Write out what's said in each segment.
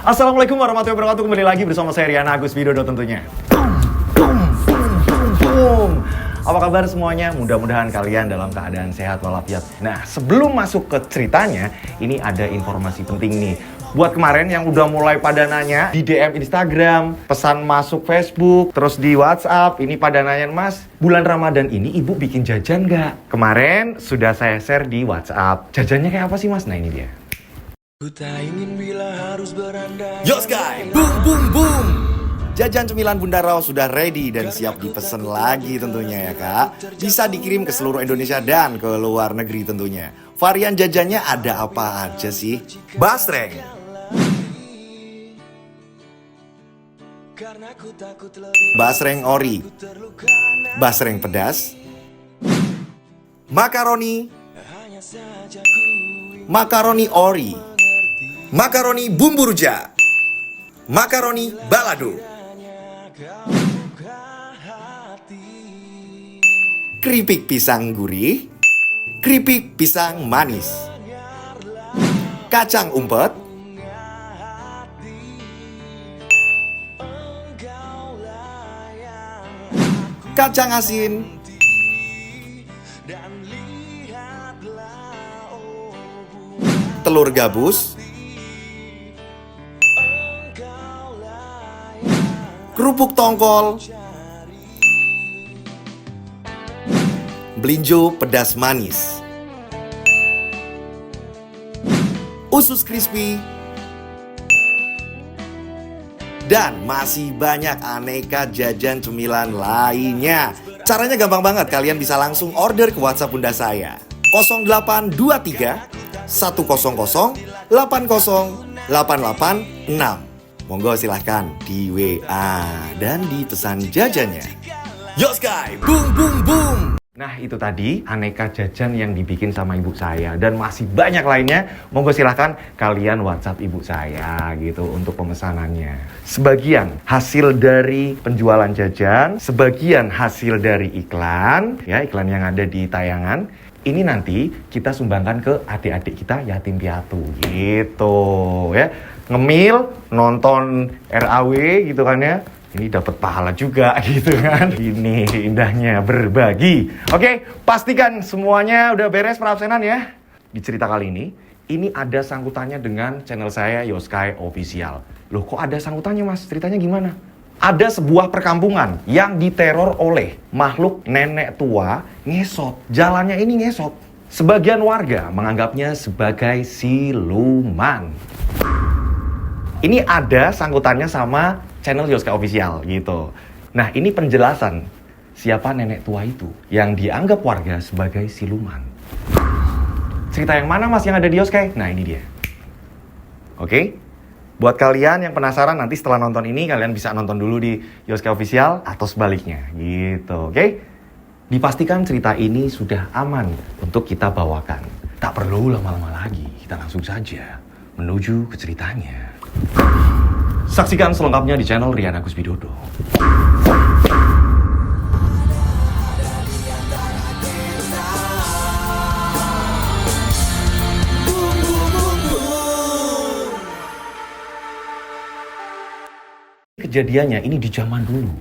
Assalamualaikum warahmatullahi wabarakatuh. Kembali lagi bersama saya Rian Agus Widodo tentunya. Boom. Apa kabar semuanya? Mudah-mudahan kalian dalam keadaan sehat walafiat. Nah, sebelum masuk ke ceritanya, ini ada informasi penting nih. Buat kemarin yang udah mulai pada nanya di DM Instagram, pesan masuk Facebook, terus di WhatsApp, ini pada nanya, Mas, bulan Ramadan ini ibu bikin jajan nggak? Kemarin sudah saya share di WhatsApp. Jajannya kayak apa sih, Mas? Nah, ini dia. Yo guys, boom boom boom. Jajan cemilan Bunda Rao sudah ready dan siap dipesan lagi tentunya ya kak. Bisa dikirim ke seluruh Indonesia dan ke luar negeri tentunya. Varian jajannya ada apa aja sih? Basreng, basreng ori, basreng pedas, makaroni, makaroni ori, makaroni bumbu rujak, makaroni balado, keripik pisang gurih, keripik pisang manis, kacang umpet, kacang asin, telur gabus, kerupuk tongkol, belinjo pedas manis, usus crispy, dan masih banyak aneka jajan cemilan lainnya. Caranya gampang banget, kalian bisa langsung order ke WhatsApp Bunda saya 0823 100 80886. Monggo silahkan di WA dan dipesan jajannya. Yo guys, boom boom boom. Nah itu tadi aneka jajan yang dibikin sama ibu saya dan masih banyak lainnya. Monggo silahkan kalian WhatsApp ibu saya gitu untuk pemesanannya. Sebagian hasil dari penjualan jajan, sebagian hasil dari iklan, ya iklan yang ada di tayangan. Ini nanti kita sumbangkan ke adik-adik kita yatim piatu gitu ya. Ngemil, nonton RAW gitu kan ya. Ini dapat pahala juga gitu kan. Ini indahnya berbagi. Oke, pastikan semuanya udah beres perabsenan ya. Di cerita kali ini ada sangkutannya dengan channel saya Yoskai Official. Loh kok ada sangkutannya mas? Ceritanya gimana? Ada sebuah perkampungan yang diteror oleh makhluk nenek tua ngesot. Jalannya ini ngesot. Sebagian warga menganggapnya sebagai siluman. Ini ada sangkutannya sama channel Yoskai Official gitu. Nah ini penjelasan siapa nenek tua itu yang dianggap warga sebagai siluman. Cerita yang mana mas yang ada di Yoskai? Nah ini dia. Oke, buat kalian yang penasaran nanti setelah nonton ini kalian bisa nonton dulu di Yoskai Official atau sebaliknya gitu. Oke, dipastikan cerita ini sudah aman untuk kita bawakan. Tak perlu lama-lama lagi, kita langsung saja menuju ke ceritanya. Saksikan selengkapnya di channel Rian Agus Widodo. Kejadiannya ini di zaman dulu.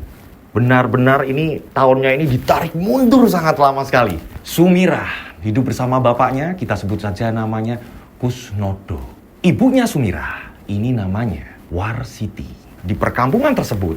Benar-benar ini tahunnya ini ditarik mundur sangat lama sekali. Sumirah hidup bersama bapaknya, kita sebut saja namanya Kusnodo. Ibunya Sumirah ini namanya Warsiti. Di perkampungan tersebut,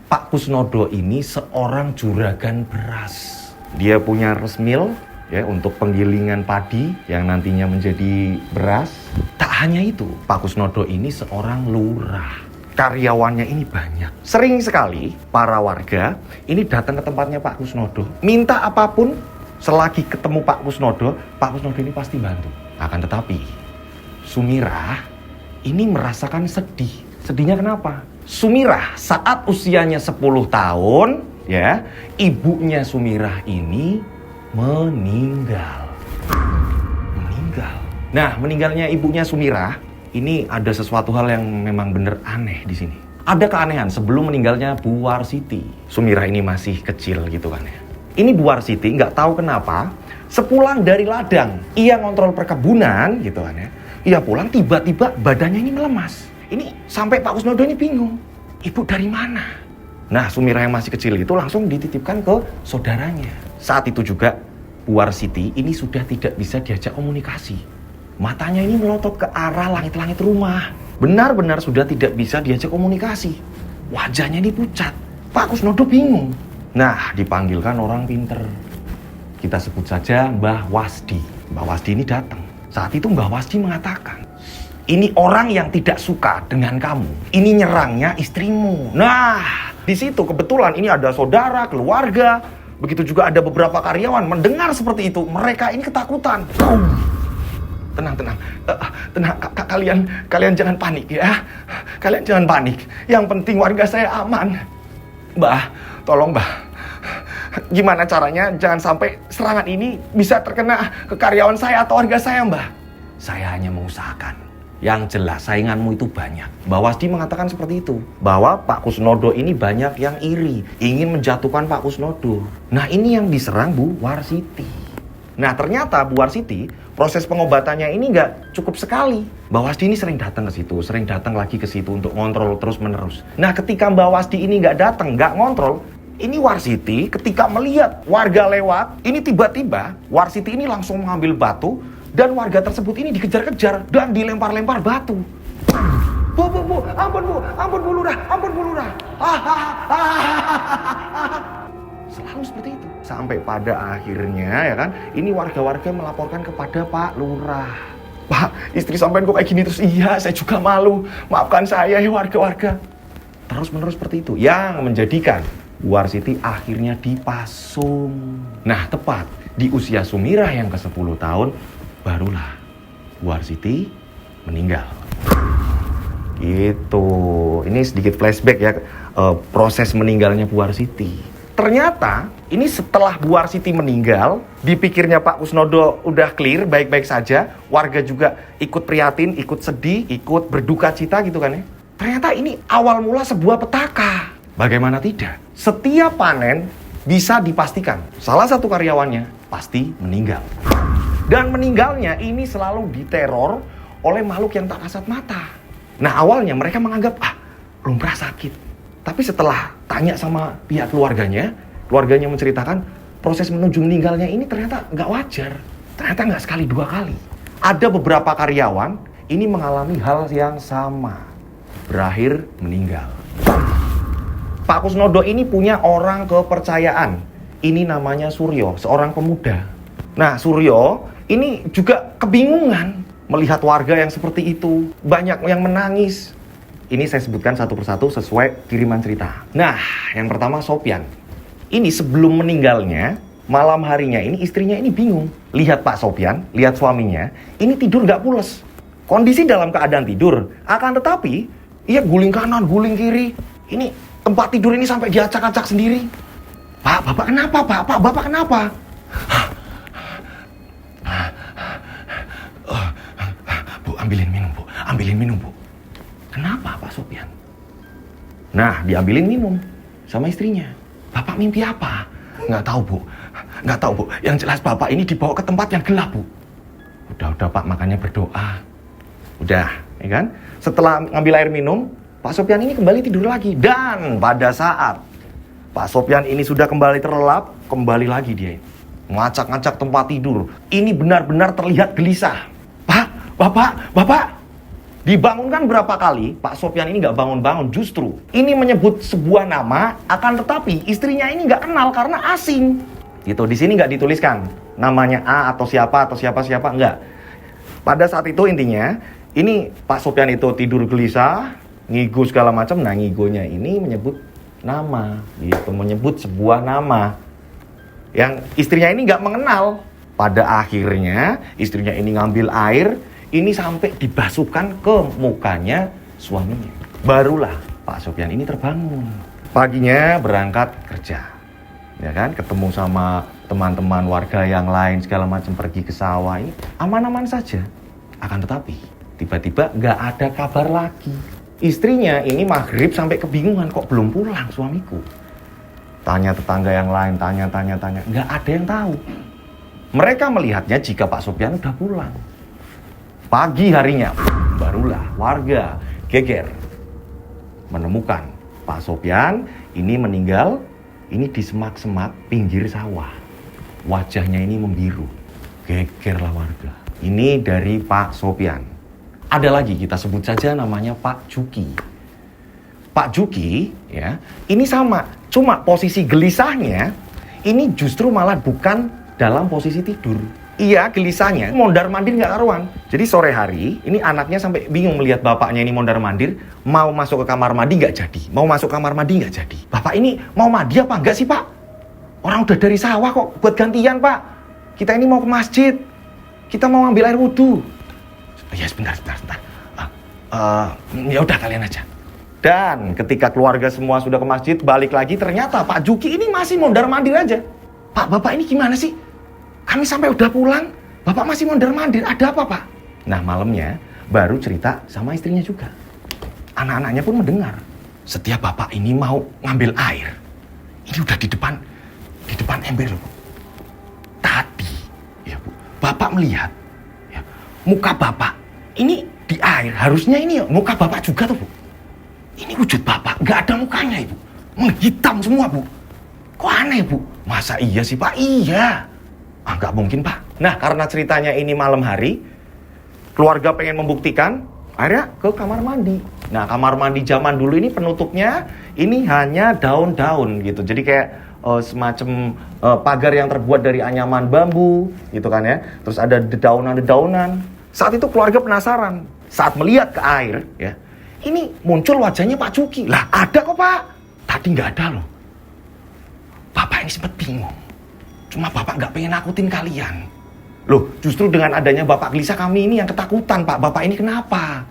Pak Kusnodo ini seorang juragan beras. Dia punya resmil ya untuk penggilingan padi yang nantinya menjadi beras. Tak hanya itu, Pak Kusnodo ini seorang lurah. Karyawannya ini banyak. Sering sekali para warga ini datang ke tempatnya Pak Kusnodo, minta apapun, selagi ketemu Pak Kusnodo ini pasti bantu. Akan tetapi, Sumirah ini merasakan sedih. Sedihnya kenapa? Sumirah saat usianya 10 tahun, ya, ibunya Sumirah ini meninggal. Nah, meninggalnya ibunya Sumirah, ini ada sesuatu hal yang memang bener aneh di sini. Ada keanehan sebelum meninggalnya Bu Warsiti. Sumirah ini masih kecil gitu kan ya. Ini Bu Warsiti nggak tahu kenapa, sepulang dari ladang, ia ngontrol perkebunan gitu kan ya. Ia pulang tiba-tiba badannya ini melemas. Ini sampai Pak Kusnodo ini bingung. Ibu dari mana? Nah, Sumirah yang masih kecil itu langsung dititipkan ke saudaranya. Saat itu juga, Bu Warsiti ini sudah tidak bisa diajak komunikasi. Matanya ini melotot ke arah langit-langit rumah. Benar-benar sudah tidak bisa diajak komunikasi. Wajahnya ini pucat. Pak Kusnodo bingung. Nah, dipanggilkan orang pinter. Kita sebut saja Mbah Wasdi. Mbah Wasdi ini datang. Saat itu Mbah Wasdi mengatakan, ini orang yang tidak suka dengan kamu. Ini nyerangnya istrimu. Nah, di situ kebetulan ini ada saudara, keluarga. Begitu juga ada beberapa karyawan mendengar seperti itu. Mereka ini ketakutan. Tenang. Kalian jangan panik ya. Kalian jangan panik. Yang penting warga saya aman. Mbah, tolong Mbah. Gimana caranya jangan sampai serangan ini bisa terkena ke karyawan saya atau warga saya, Mbah? Saya hanya mengusahakan. Yang jelas sainganmu itu banyak. Mbah Wasdi mengatakan seperti itu. Bahwa Pak Kusnodo ini banyak yang iri. Ingin menjatuhkan Pak Kusnodo. Nah, ini yang diserang Bu Warsiti. Nah, ternyata Bu Warsiti proses pengobatannya ini nggak cukup sekali. Mbah Wasdi ini sering datang ke situ. Sering datang lagi ke situ untuk ngontrol terus menerus. Nah, ketika Mbah Wasdi ini nggak datang, nggak ngontrol. Ini Warsiti ketika melihat warga lewat, ini tiba-tiba Warsiti ini langsung mengambil batu dan warga tersebut ini dikejar-kejar dan dilempar-lempar batu. Bu, ampun Bu Lurah. Selalu seperti itu. Sampai pada akhirnya ya kan, ini warga-warga melaporkan kepada Pak Lurah. Pak, istri sampean kok kayak gini terus? Iya, saya juga malu. Maafkan saya ya warga-warga. Terus-menerus seperti itu yang menjadikan Bu Warsiti akhirnya dipasung. Nah, tepat di usia Sumirah yang ke-10 tahun, barulah Bu Warsiti meninggal. Gitu. Ini sedikit flashback ya, proses meninggalnya Bu Warsiti. Ternyata, ini setelah Bu Warsiti meninggal, dipikirnya Pak Kusnodo udah clear, baik-baik saja. Warga juga ikut prihatin, ikut sedih, ikut berduka cita gitu kan ya. Ternyata ini awal mula sebuah petaka. Bagaimana tidak? Setiap panen bisa dipastikan salah satu karyawannya pasti meninggal. Dan meninggalnya ini selalu diteror oleh makhluk yang tak kasat mata. Nah, awalnya mereka menganggap, lumrah sakit. Tapi setelah tanya sama pihak keluarganya menceritakan proses menuju meninggalnya ini ternyata nggak wajar. Ternyata nggak sekali dua kali. Ada beberapa karyawan ini mengalami hal yang sama. Berakhir meninggal. Pak Kusnodo ini punya orang kepercayaan. Ini namanya Suryo, seorang pemuda. Nah, Suryo ini juga kebingungan melihat warga yang seperti itu. Banyak yang menangis. Ini saya sebutkan satu persatu sesuai kiriman cerita. Nah, yang pertama Sopyan. Ini sebelum meninggalnya, malam harinya ini istrinya ini bingung. Lihat Pak Sopyan, lihat suaminya, ini tidur nggak pules. Kondisi dalam keadaan tidur. Akan tetapi, ia guling kanan, guling kiri. Ini tempat tidur ini sampai diacak-acak sendiri. Pak, Bapak kenapa, Pak? Pak, Bapak kenapa? Bu, ambilin minum, Bu. Kenapa, Pak Sopyan? Nah, diambilin minum sama istrinya. Bapak mimpi apa? Nggak tahu, Bu. Yang jelas Bapak ini dibawa ke tempat yang gelap, Bu. Udah, Pak, makanya berdoa. Udah, ya kan? Setelah ngambil air minum, Pak Sopyan ini kembali tidur lagi. Dan pada saat Pak Sopyan ini sudah kembali terlelap, kembali lagi dia ngacak-ngacak tempat tidur. Ini benar-benar terlihat gelisah. Pak, Bapak. Dibangunkan berapa kali, Pak Sopyan ini nggak bangun-bangun. Justru ini menyebut sebuah nama, akan tetapi istrinya ini nggak kenal karena asing. Gitu, di sini nggak dituliskan namanya A atau siapa nggak. Pada saat itu intinya, ini Pak Sopyan itu tidur gelisah, ngigo segala macam. Nah, ngigonya ini menyebut nama, gitu, menyebut sebuah nama yang istrinya ini nggak mengenal. Pada akhirnya istrinya ini ngambil air, ini sampai dibasuhkan ke mukanya suaminya. Barulah Pak Sopyan ini terbangun. Paginya berangkat kerja, ya kan, ketemu sama teman-teman warga yang lain segala macam, pergi ke sawah. Ini aman-aman saja. Akan tetapi tiba-tiba nggak ada kabar lagi. Istrinya ini maghrib sampai kebingungan, kok belum pulang suamiku. Tanya tetangga yang lain, tanya. Nggak ada yang tahu. Mereka melihatnya jika Pak Sopyan udah pulang. Pagi harinya, barulah warga geger menemukan Pak Sopyan ini meninggal, ini di semak-semak pinggir sawah. Wajahnya ini membiru. Gegerlah warga. Ini dari Pak Sopyan. Ada lagi, kita sebut saja namanya Pak Juki. Pak Juki, ya, ini sama. Cuma posisi gelisahnya, ini justru malah bukan dalam posisi tidur. Iya, gelisahnya mondar-mandir nggak karuan. Jadi sore hari, ini anaknya sampai bingung melihat bapaknya ini mondar-mandir, mau masuk ke kamar mandi nggak jadi, mau masuk kamar mandi nggak jadi. Bapak ini mau mandi apa enggak sih, Pak? Orang udah dari sawah kok, buat gantian, Pak. Kita ini mau ke masjid, kita mau ambil air wudhu. Ya sebentar. Ya udah kalian aja. Dan ketika keluarga semua sudah ke masjid, balik lagi, ternyata Pak Juki ini masih mondar-mandir aja. Pak, bapak ini gimana sih? Kami sampai udah pulang, bapak masih mondar-mandir, ada apa, Pak? Nah, malamnya baru cerita sama istrinya juga. Anak-anaknya pun mendengar. Setiap bapak ini mau ngambil air, ini udah di depan ember loh, Bu. Tadi, ya Bu, bapak melihat, ya, muka bapak ini di air, harusnya ini muka bapak juga tuh, Bu. Ini wujud bapak, nggak ada mukanya, Ibu. Menghitam semua, Bu. Kok aneh, Bu? Masa iya sih, Pak? Iya. Nggak mungkin, Pak. Nah, karena ceritanya ini malam hari, keluarga pengen membuktikan, akhirnya ke kamar mandi. Nah, kamar mandi zaman dulu ini penutupnya, ini hanya daun-daun gitu. Jadi kayak semacam pagar yang terbuat dari anyaman bambu, gitu kan ya. Terus ada dedaunan-dedaunan. Saat itu keluarga penasaran. Saat melihat ke air, ya, ini muncul wajahnya Pak Juki. Lah, ada kok, Pak. Tadi nggak ada loh. Bapak ini sempat bingung. Cuma bapak nggak pengen nakutin kalian. Loh, justru dengan adanya bapak gelisah kami ini yang ketakutan, Pak. Bapak ini kenapa?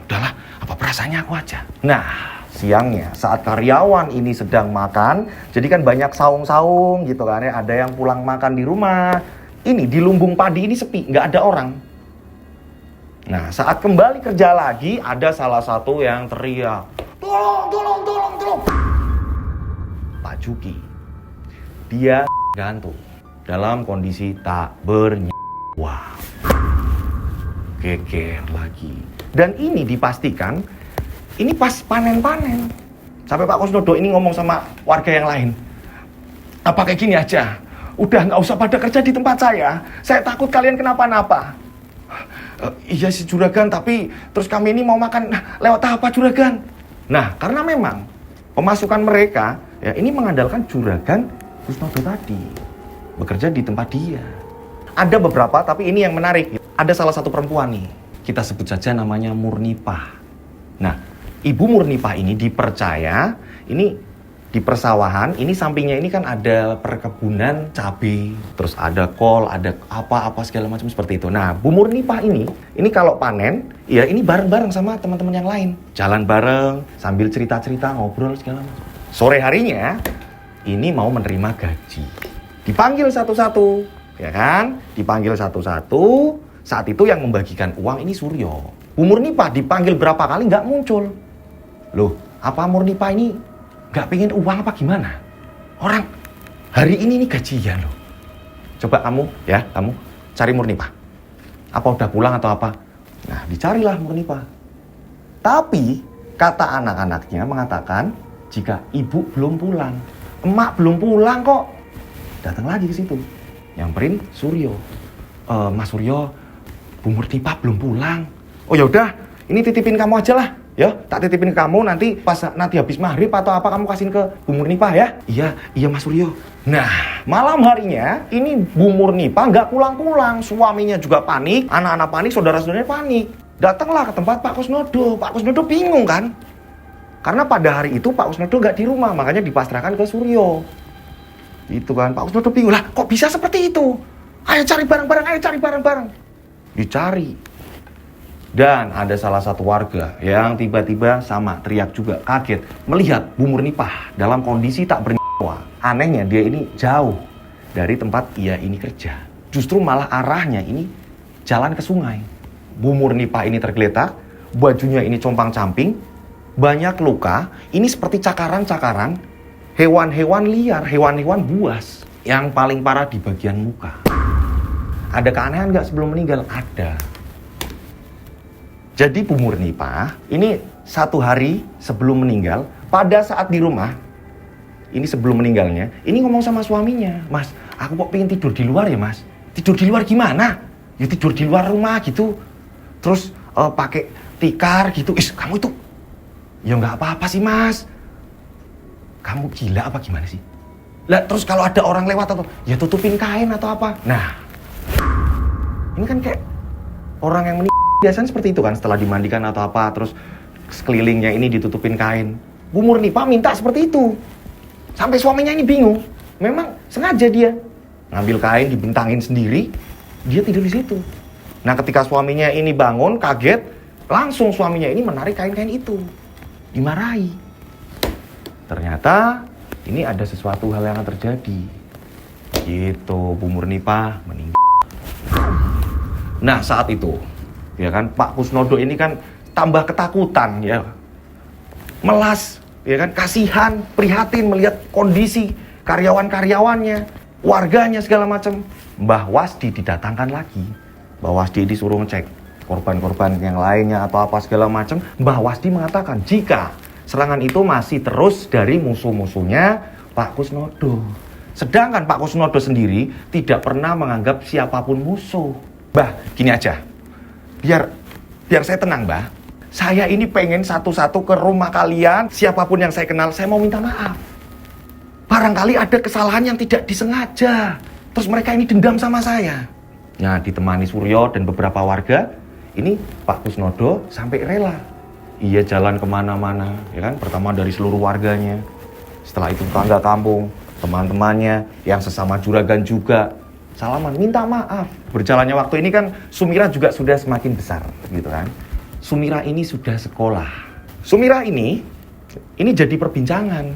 Udahlah, apa perasaannya aku aja. Nah, siangnya saat karyawan ini sedang makan, jadi kan banyak saung-saung gitu kan ya. Ada yang pulang makan di rumah. Ini di lumbung padi ini sepi, nggak ada orang. Nah, saat kembali kerja lagi, ada salah satu yang teriak, Tolong. Pak Juki. Dia gantung dalam kondisi tak bernyawa. Geger lagi. Dan ini dipastikan, ini pas panen-panen. Sampai Pak Kusnodo ini ngomong sama warga yang lain. Apa kayak gini aja? Udah nggak usah pada kerja di tempat saya takut kalian kenapa-napa. Iya sih juragan, tapi terus kami ini mau makan lewat apa juragan? Nah, karena memang pemasukan mereka ya ini mengandalkan juragan Kusnodo tadi bekerja di tempat dia. Ada beberapa, tapi ini yang menarik. Ada salah satu perempuan nih, kita sebut saja namanya Murnipah. Nah, Ibu Murnipah ini dipercaya, ini di persawahan, ini sampingnya ini kan ada perkebunan cabai, terus ada kol, ada apa-apa segala macam seperti itu. Nah, Bu Murnipah ini kalau panen, ya ini bareng-bareng sama teman-teman yang lain. Jalan bareng, sambil cerita-cerita, ngobrol segala macam. Sore harinya, ini mau menerima gaji. Dipanggil satu-satu, ya kan? Dipanggil satu-satu. Saat itu yang membagikan uang ini Suryo. Bu Murnipah dipanggil berapa kali nggak muncul. Loh, apa Murnipah ini nggak pengen uang apa gimana? Orang hari ini gajian loh. Coba kamu cari Murnipah. Apa udah pulang atau apa? Nah, dicarilah Murnipah. Tapi kata anak-anaknya mengatakan jika ibu belum pulang, emak belum pulang kok. Datang lagi ke situ. Nyamperin Suryo. Mas Suryo, Bu Murnipah belum pulang. Oh ya udah, ini titipin kamu aja lah. Ya, tak titipin ke kamu nanti nanti habis maghrib atau apa kamu kasihin ke Bu Murnipah ya. Iya Mas Suryo. Nah, malam harinya ini Bu Murnipah nggak pulang-pulang. Suaminya juga panik, anak-anak panik, saudara-saudaranya panik. Datanglah ke tempat Pak Kusnodo. Pak Kusnodo bingung kan? Karena pada hari itu Pak Kusnodo nggak di rumah, makanya dipasrahkan ke Suryo. Itu kan, Pak Kusnodo bingung lah, kok bisa seperti itu? Ayo cari bareng-bareng. Dicari. Dan ada salah satu warga yang tiba-tiba sama teriak juga, kaget melihat Bu Murnipah dalam kondisi tak bernyawa. Anehnya dia ini jauh dari tempat ia ini kerja. Justru malah arahnya ini jalan ke sungai. Bu Murnipah ini tergeletak, bajunya ini compang-camping, banyak luka, ini seperti cakaran-cakaran hewan-hewan liar, hewan-hewan buas. Yang paling parah di bagian muka. Ada keanehan nggak sebelum meninggal? Ada. Jadi Bu Murni, Pak, ini 1 hari sebelum meninggal, pada saat di rumah, ini sebelum meninggalnya, ini ngomong sama suaminya, Mas, aku kok pengen tidur di luar ya, Mas? Tidur di luar gimana? Ya tidur di luar rumah gitu. Terus pakai tikar gitu. Kamu itu, ya nggak apa-apa sih, Mas. Kamu gila apa gimana sih? Lah terus kalau ada orang lewat atau, ya tutupin kain atau apa? Nah, ini kan kayak orang yang biasanya seperti itu kan, setelah dimandikan atau apa, terus sekelilingnya ini ditutupin kain. Bu Murni, Pak, minta seperti itu. Sampai suaminya ini bingung. Memang sengaja dia ngambil kain, dibentangin sendiri, dia tidur di situ. Nah, ketika suaminya ini bangun, kaget, langsung suaminya ini menarik kain-kain itu. Dimarahi. Ternyata ini ada sesuatu hal yang akan terjadi. Gitu, Bu Murni, Pak, meninggal. Nah, saat itu ya kan Pak Kusnodo ini kan tambah ketakutan ya, melas ya kan, kasihan, prihatin melihat kondisi karyawan-karyawannya, warganya segala macam. Mbah Wasdi didatangkan lagi. Mbah Wasdi disuruh ngecek korban-korban yang lainnya atau apa segala macam. Mbah Wasdi mengatakan jika serangan itu masih terus dari musuh-musuhnya Pak Kusnodo. Sedangkan Pak Kusnodo sendiri tidak pernah menganggap siapapun musuh. Mbah, gini aja. Biar saya tenang, Mbah. Saya ini pengen satu-satu ke rumah kalian, siapapun yang saya kenal, saya mau minta maaf. Barangkali ada kesalahan yang tidak disengaja. Terus mereka ini dendam sama saya. Nah, ditemani Suryo dan beberapa warga, ini Pak Kusnodo sampai rela. Ia jalan kemana-mana, ya kan? Pertama dari seluruh warganya. Setelah itu tetangga kampung, teman-temannya, yang sesama juragan juga. Salaman, minta maaf. Berjalannya waktu ini kan Sumira juga sudah semakin besar gitu kan. Sumira ini sudah sekolah. Sumira ini jadi perbincangan.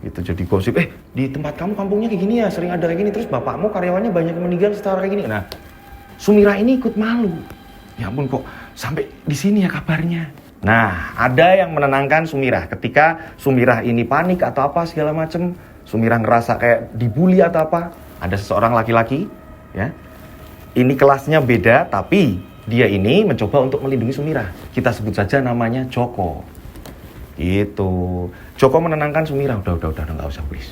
Gitu, jadi gosip, di tempat kamu kampungnya kayak gini ya, sering ada kayak gini, terus bapakmu karyawannya banyak yang meninggal secara kayak gini. Nah, Sumira ini ikut malu. Ya ampun, kok sampai di sini ya kabarnya. Nah, ada yang menenangkan Sumira ketika Sumira ini panik atau apa segala macem. Sumira ngerasa kayak dibully atau apa. Ada seseorang laki-laki, ya. Ini kelasnya beda, tapi dia ini mencoba untuk melindungi Sumira. Kita sebut saja namanya Joko. Gitu. Joko menenangkan Sumira. Udah, nggak usah, please.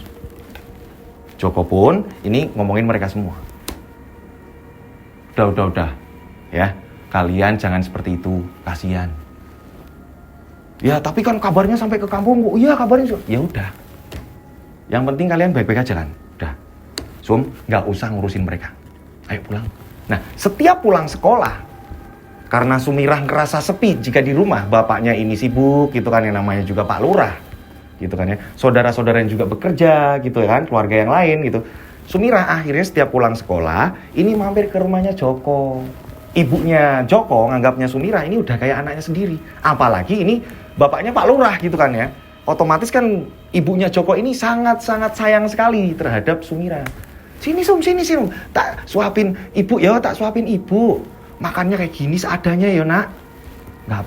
Joko pun ini ngomongin mereka semua. Udah. Ya, kalian jangan seperti itu. Kasihan. Ya, tapi kan kabarnya sampai ke kampung. Iya, kabarnya. Ya udah. Yang penting kalian baik-baik aja kan. Udah. Nggak usah ngurusin mereka. Ayo pulang. Nah, setiap pulang sekolah, karena Sumirah ngerasa sepi jika di rumah bapaknya ini sibuk gitu kan, yang namanya juga Pak Lurah gitu kan ya, saudara-saudara yang juga bekerja gitu kan, keluarga yang lain gitu. Sumirah akhirnya setiap pulang sekolah ini mampir ke rumahnya Joko. Ibunya Joko nganggapnya Sumirah ini udah kayak anaknya sendiri, apalagi ini bapaknya Pak Lurah gitu kan ya. Otomatis kan ibunya Joko ini sangat-sangat sayang sekali terhadap Sumirah. Sini Sum, tak suapin ibu ya, tak suapin ibu. Makannya kayak gini seadanya ya nak. Nggak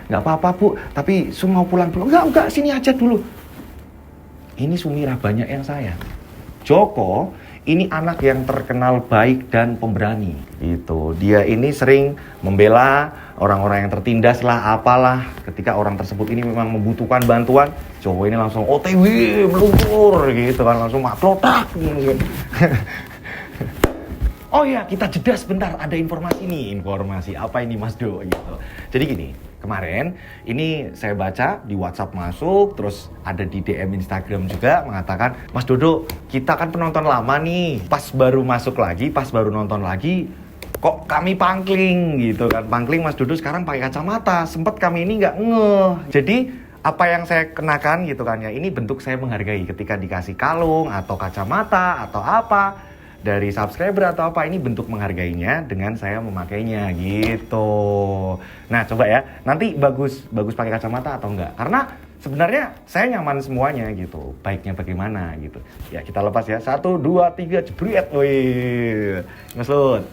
apa-apa Bu, tapi Sum mau pulang dulu. Enggak, sini aja dulu. Ini Sumirah banyak yang sayang. Joko ini anak yang terkenal baik dan pemberani. Gitu. Dia ini sering membela orang-orang yang tertindas lah, apalah. Ketika orang tersebut ini memang membutuhkan bantuan, Joko ini langsung OTW meluncur gitu kan, langsung maklotak gitu. Oh ya, kita jeda sebentar, ada informasi nih. Informasi apa ini Mas Do gitu. Jadi gini, kemarin ini saya baca di WhatsApp masuk, terus ada di DM Instagram juga mengatakan, Mas Dodo, kita kan penonton lama nih, pas baru masuk lagi, pas baru nonton lagi, kok kami pangkling gitu kan. Pangkling Mas Dodo sekarang pakai kacamata, sempet kami ini nggak ngeh. Jadi apa yang saya kenakan gitu kan ya, ini bentuk saya menghargai ketika dikasih kalung atau kacamata atau apa dari subscriber atau apa, ini bentuk menghargainya dengan saya memakainya gitu. Nah coba ya, nanti bagus pakai kacamata atau enggak, karena sebenarnya saya nyaman semuanya gitu. Baiknya bagaimana gitu ya, kita lepas ya, 1, 2, 3 jebret. Wih Mas Lut.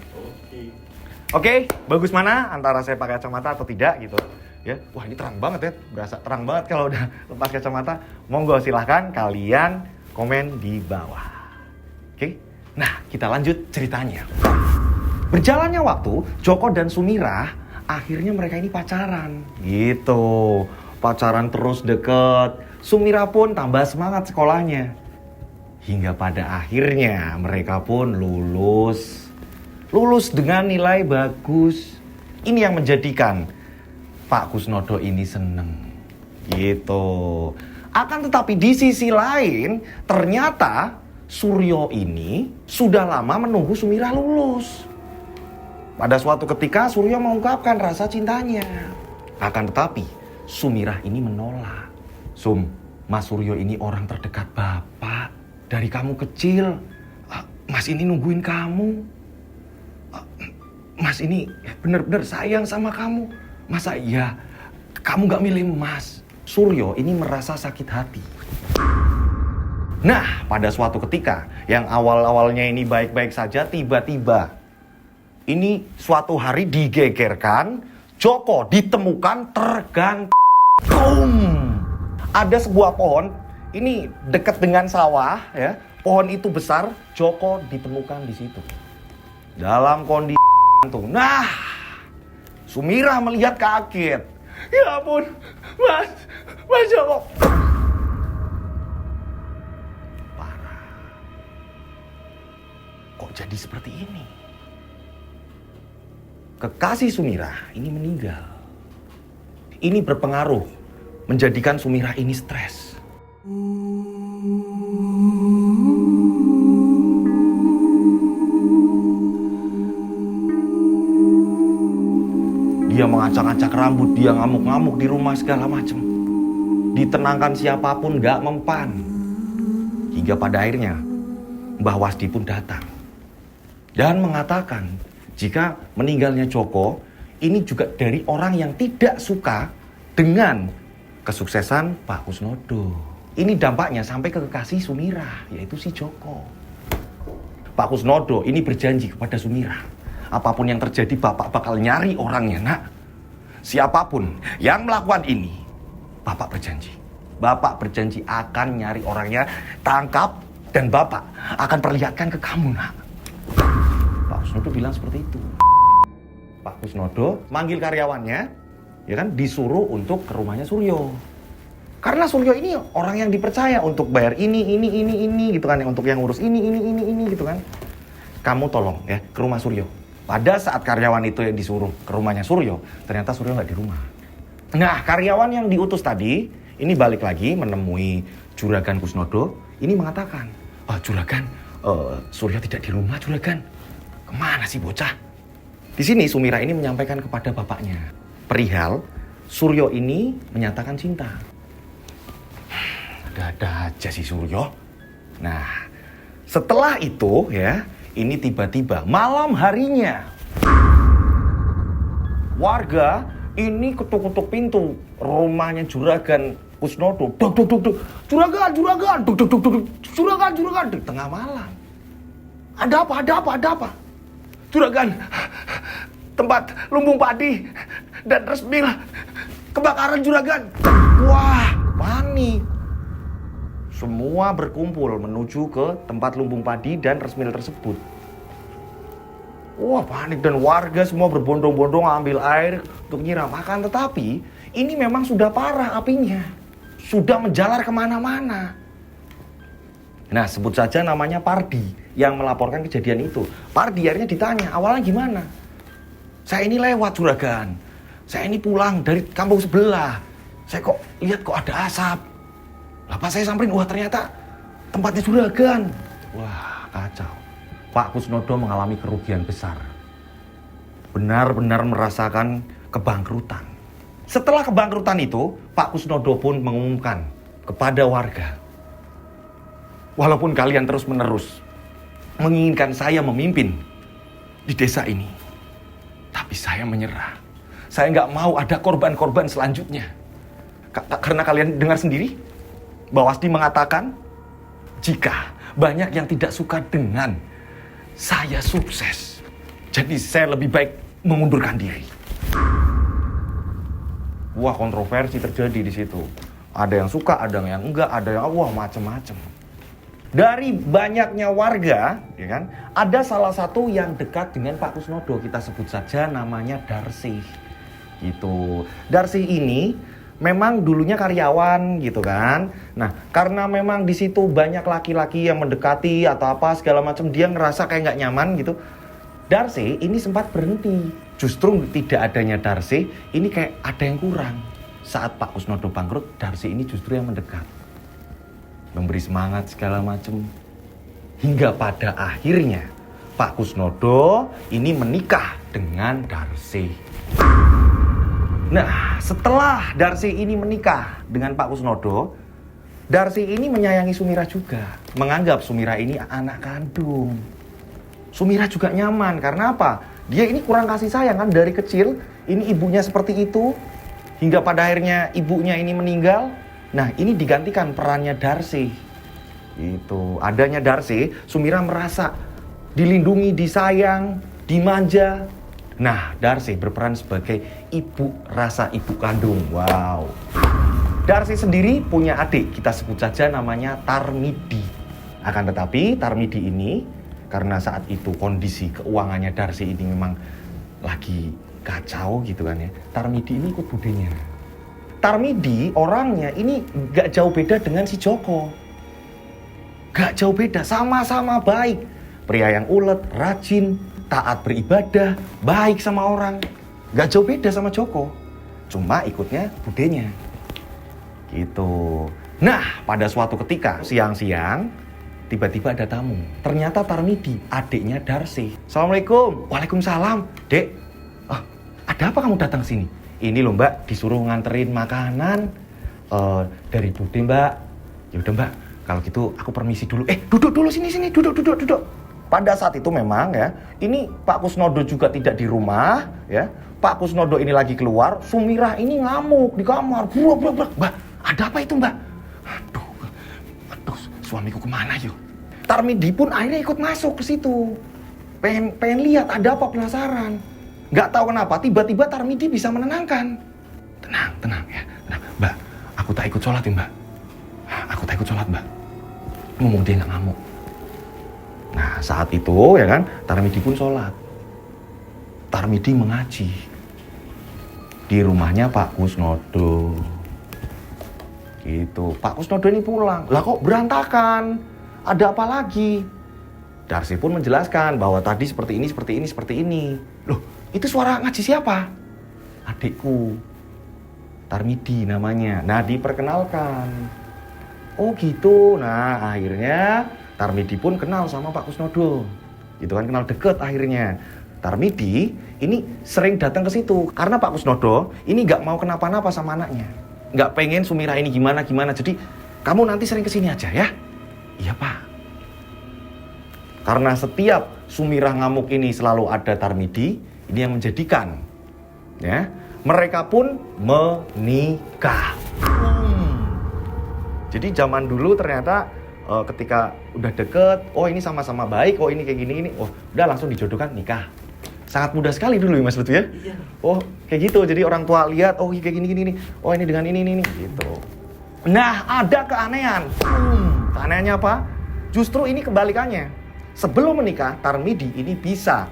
Oke, bagus mana antara saya pakai kacamata atau tidak gitu ya. Wah ini terang banget ya, berasa terang banget kalau udah lepas kacamata. Monggo silahkan kalian komen di bawah. Oke, nah kita lanjut ceritanya. Berjalannya waktu, Joko dan Sumirah akhirnya mereka ini pacaran. Gitu. Pacaran terus deket. Sumira pun tambah semangat sekolahnya. Hingga pada akhirnya mereka pun lulus. Lulus dengan nilai bagus. Ini yang menjadikan Pak Kusnodo ini seneng. Gitu. Akan tetapi di sisi lain, ternyata Suryo ini sudah lama menunggu Sumira lulus. Pada suatu ketika Suryo mengungkapkan rasa cintanya. Akan tetapi Sumira ini menolak. Mas Suryo ini orang terdekat Bapak. Dari kamu kecil, Mas ini nungguin kamu. Mas ini benar-benar sayang sama kamu. Masa iya kamu gak milih Mas? Suryo ini merasa sakit hati. Nah, pada suatu ketika yang awal-awalnya ini baik-baik saja, tiba-tiba ini suatu hari digegerkan, Joko ditemukan tergantung. Ada sebuah pohon, ini dekat dengan sawah, ya. Pohon itu besar, Joko ditemukan di situ. Dalam kondisi gantung. Nah, Sumira melihat kaget. Ya ampun, Mas Joko. Parah. Kok jadi seperti ini? Kekasih Sumira ini meninggal. Ini berpengaruh, menjadikan Sumira ini stres. Dia mengacak-acak rambut, dia ngamuk-ngamuk di rumah segala macam. Ditenangkan siapapun gak mempan. Hingga pada akhirnya Mbah Wasdi pun datang. Dan mengatakan jika meninggalnya Joko ini juga dari orang yang tidak suka dengan kesuksesan Pak Kusnodo. Ini dampaknya sampai ke kekasih Sumira, yaitu si Joko. Pak Kusnodo ini berjanji kepada Sumira, apapun yang terjadi Bapak bakal nyari orangnya, nak. Siapapun yang melakukan ini, Bapak berjanji. Bapak berjanji akan nyari orangnya, tangkap, dan Bapak akan perlihatkan ke kamu, nak. Pak Kusnodo bilang seperti itu. Pak Kusnodo manggil karyawannya, ya kan, disuruh untuk ke rumahnya Suryo. Karena Suryo ini orang yang dipercaya untuk bayar ini gitu kan, untuk yang ngurus ini gitu kan. Kamu tolong ya ke rumah Suryo. Pada saat karyawan itu yang disuruh ke rumahnya Suryo, ternyata Suryo nggak di rumah. Nah, karyawan yang diutus tadi ini balik lagi menemui Juragan Kusnodo. Ini mengatakan, Juragan, Suryo tidak di rumah, Juragan. Kemana sih bocah? Di sini Sumira ini menyampaikan kepada bapaknya perihal Suryo ini menyatakan cinta. Ada-ada aja si Suryo. Nah, setelah itu ya, ini tiba-tiba malam harinya warga ini ketuk-ketuk pintu rumahnya Juragan Kusnodo. Duk. Juragan. Juragan di tengah malam. Ada apa? Juragan, tempat lumbung padi dan resmil kebakaran, Juragan. Wah, panik. Semua berkumpul menuju ke tempat lumbung padi dan resmil tersebut. Wah, panik dan warga semua berbondong-bondong ambil air untuk nyiram. Akan tetapi ini memang sudah parah apinya. Sudah menjalar kemana-mana. Nah, sebut saja namanya Pardi yang melaporkan kejadian itu. Pardi akhirnya ditanya, awalnya gimana? Saya ini lewat, Juragan. Saya ini pulang dari kampung sebelah. Saya kok lihat kok ada asap. Lah pas saya samperin, wah ternyata tempatnya Juragan. Wah, kacau. Pak Kusnodo mengalami kerugian besar. Benar-benar merasakan kebangkrutan. Setelah kebangkrutan itu, Pak Kusnodo pun mengumumkan kepada warga, walaupun kalian terus-menerus menginginkan saya memimpin di desa ini, tapi saya menyerah. Saya nggak mau ada korban-korban selanjutnya. Karena kalian dengar sendiri, Mbah Wasdi mengatakan, jika banyak yang tidak suka dengan saya sukses, jadi saya lebih baik mengundurkan diri. Wah, kontroversi terjadi di situ. Ada yang suka, ada yang enggak, ada yang macam-macam. Dari banyaknya warga, ya kan, ada salah satu yang dekat dengan Pak Kusnodo, kita sebut saja namanya Darsih. Gitu. Darsi ini memang dulunya karyawan gitu kan. Nah, karena memang di situ banyak laki-laki yang mendekati atau apa segala macam, dia ngerasa kayak nggak nyaman gitu. Darsi ini sempat berhenti. Justru tidak adanya Darsi, ini kayak ada yang kurang. Saat Pak Kusnodo bangkrut, Darsi ini justru yang mendekat. Memberi semangat segala macam. Hingga pada akhirnya Pak Kusnodo ini menikah dengan Darsi. Nah, setelah Darsi ini menikah dengan Pak Kusnodo, Darsi ini menyayangi Sumira juga. Menganggap Sumira ini anak kandung. Sumira juga nyaman, karena apa? Dia ini kurang kasih sayang kan dari kecil. Ini ibunya seperti itu. Hingga pada akhirnya ibunya ini meninggal. Nah, ini digantikan perannya Darsi. Itu adanya Darsi, Sumira merasa dilindungi, disayang, dimanja. Nah, Darsi berperan sebagai ibu rasa ibu kandung. Wow. Darsi sendiri punya adik, kita sebut saja namanya Tarmidi. Akan tetapi Tarmidi ini, karena saat itu kondisi keuangannya Darsi ini memang lagi kacau gitu kan ya, Tarmidi ini ikut budenya. Tarmidi orangnya ini gak jauh beda dengan si Joko. Gak jauh beda, sama-sama baik. Pria yang ulet, rajin, taat beribadah, baik sama orang. Gak jauh beda sama Joko. Cuma ikutnya budenya. Gitu. Nah, pada suatu ketika, siang-siang, tiba-tiba ada tamu. Ternyata Tarmidi, adiknya Darsi. Assalamualaikum. Waalaikumsalam. Dek, ada apa kamu datang sini? Ini loh mbak, disuruh nganterin makanan dari Bude mbak. Yaudah mbak, kalau gitu aku permisi dulu. Duduk dulu sini, duduk. Pada saat itu memang ya, ini Pak Kusnodo juga tidak di rumah ya. Pak Kusnodo ini lagi keluar, Sumira ini ngamuk di kamar. Burak. Mbak, ada apa itu mbak? Aduh, suamiku kemana yuk? Tarmidi pun akhirnya ikut masuk ke situ. Pengen lihat ada apa, penasaran. Gak tahu kenapa, tiba-tiba Tarmidi bisa menenangkan. Tenang ya. Mbak, aku tak ikut sholat ya mbak. Aku tak ikut sholat mbak. Ngomong dia gak ngamuk. Nah, saat itu ya kan, Tarmidi pun sholat. Tarmidi mengaji di rumahnya Pak Kusnodo. Gitu. Pak Kusnodo ini pulang. Lah kok berantakan? Ada apa lagi? Darsi pun menjelaskan bahwa tadi seperti ini. Loh, itu suara ngaji siapa? Adikku. Tarmidi namanya. Nah, diperkenalkan. Oh gitu. Nah, akhirnya Tarmidi pun kenal sama Pak Kusnodo. Gitu kan, kenal deket akhirnya. Tarmidi ini sering datang ke situ karena Pak Kusnodo ini nggak mau kenapa-napa sama anaknya. Nggak pengen Sumira ini gimana. Jadi kamu nanti sering kesini aja ya. Iya Pak. Karena setiap Sumira ngamuk ini selalu ada Tarmidi, ini yang menjadikan ya mereka pun menikah. Jadi zaman dulu ternyata ketika udah deket, oh ini sama-sama baik, oh ini kayak gini, oh udah langsung dijodohkan nikah. Sangat mudah sekali dulu ya Mas Betu ya. Iya. Oh kayak gitu, jadi orang tua lihat, oh kayak gini, oh ini dengan ini gitu. Nah ada keanehan. Keanehannya apa? Justru ini kebalikannya. Sebelum menikah, Tarmidi ini bisa